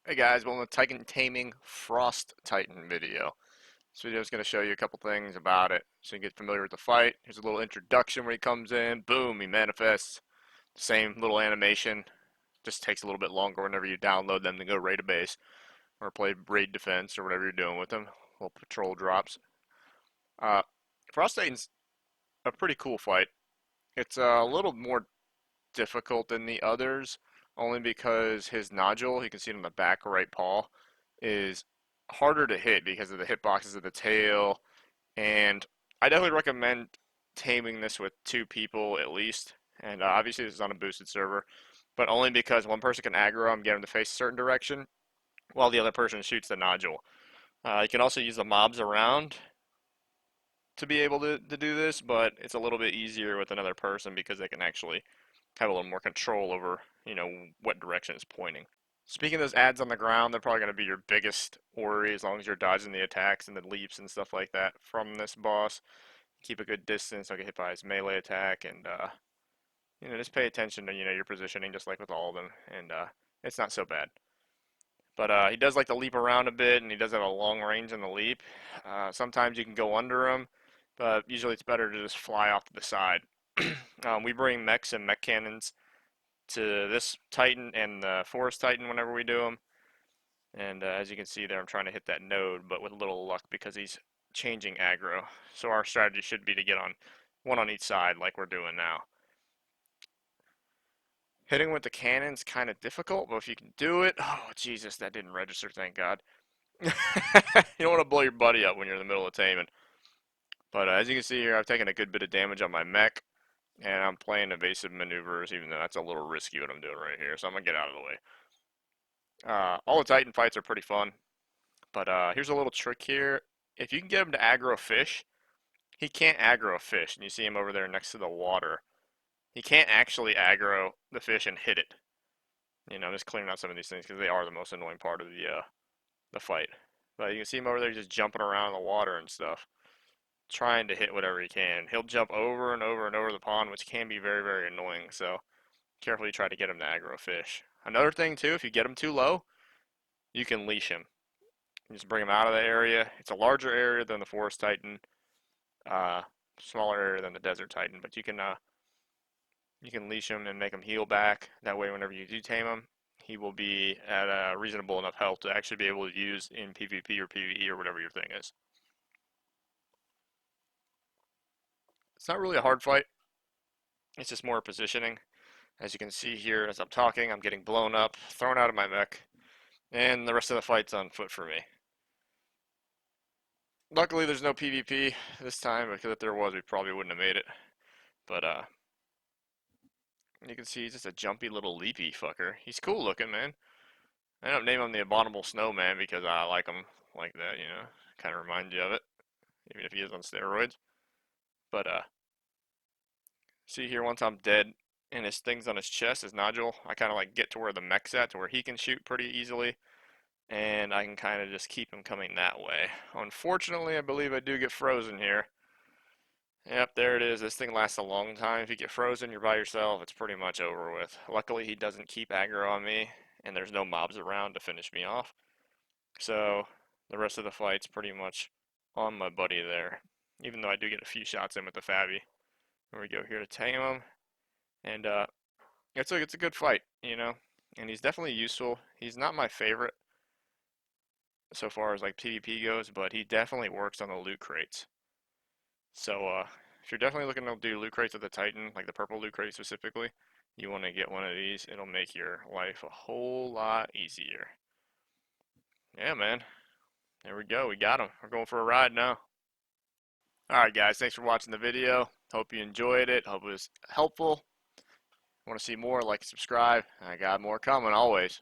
Hey guys, welcome to Titan Taming Frost Titan video. This video is going to show you a couple things about it so you can get familiar with the fight. Here's a little introduction where he comes in, boom, he manifests. Same little animation, just takes a little bit longer whenever you download them to go raid a base or play raid defense or whatever you're doing with them. Little patrol drops. Uh, Frost Titan's a pretty cool fight. It's a little more difficult than the others, only because his nodule, you can see it on the back right paw, is harder to hit because of the hitboxes of the tail. And I definitely recommend taming this with two people at least. And obviously, this is on a boosted server, but only because one person can aggro him, get him to face a certain direction, while the other person shoots the nodule. You can also use the mobs around to be able to do this, but it's a little bit easier with another person because they can actually have a little more control over, what direction it's pointing. Speaking of those ads on the ground, they're probably going to be your biggest worry as long as you're dodging the attacks and the leaps and stuff like that from this boss. Keep a good distance, don't get hit by his melee attack, and just pay attention to your positioning, just like with all of them, and it's not so bad. But he does like to leap around a bit, and he does have a long range in the leap. Sometimes you can go under him, but usually it's better to just fly off to the side. We bring mechs and mech cannons to this Titan and the Forest Titan whenever we do them. And as you can see there, I'm trying to hit that node, but with a little luck because he's changing aggro. So our strategy should be to get on one on each side like we're doing now. Hitting with the cannon's kind of difficult, but if you can do it, oh Jesus, that didn't register, thank God. You don't want to blow your buddy up when you're in the middle of taming. But as you can see here, I've taken a good bit of damage on my mech, and I'm playing evasive maneuvers, even though that's a little risky what I'm doing right here, so I'm going to get out of the way. All the Titan fights are pretty fun, but here's a little trick here. If you can get him to aggro fish, he can't aggro a fish, and you see him over there next to the water. He can't actually aggro the fish and hit it. I'm just clearing out some of these things because they are the most annoying part of the fight. But you can see him over there just jumping around in the water and stuff, trying to hit whatever he can. He'll jump over and over and over the pond, which can be very, very annoying. So carefully try to get him to aggro fish. Another thing too, if you get him too low, you can leash him. You just bring him out of the area. It's a larger area than the Forest Titan, uh, smaller area than the Desert Titan, but you can leash him and make him heal back. That way, whenever you do tame him, he will be at a reasonable enough health to actually be able to use in PvP or PvE or whatever your thing is. It's not really a hard fight. It's just more positioning. As you can see here, as I'm talking, I'm getting blown up, thrown out of my mech, and the rest of the fight's on foot for me. Luckily, there's no PvP this time, because if there was, we probably wouldn't have made it. But, you can see he's just a jumpy little leapy fucker. He's cool looking, man. I ended up naming him the Abominable Snowman because I like him like that, Kind of reminds you of it, even if he is on steroids. But, see here, once I'm dead and his thing's on his chest, his nodule, I kind of like get to where the mech's at, to where he can shoot pretty easily. And I can kind of just keep him coming that way. Unfortunately, I believe I do get frozen here. Yep, there it is. This thing lasts a long time. If you get frozen, you're by yourself. It's pretty much over with. Luckily, he doesn't keep aggro on me, and there's no mobs around to finish me off. So, the rest of the fight's pretty much on my buddy there. Even though I do get a few shots in with the Fabby. Here we go here to tame him. And, it's a good fight, And he's definitely useful. He's not my favorite so far as like PvP goes, but he definitely works on the loot crates. So if you're definitely looking to do loot crates with the Titan, like the purple loot crate specifically, you want to get one of these. It'll make your life a whole lot easier. Yeah, man. There we go. We got him. We're going for a ride now. Alright, guys. Thanks for watching the video. Hope you enjoyed it. Hope it was helpful. Want to see more? Like, subscribe. I got more coming always.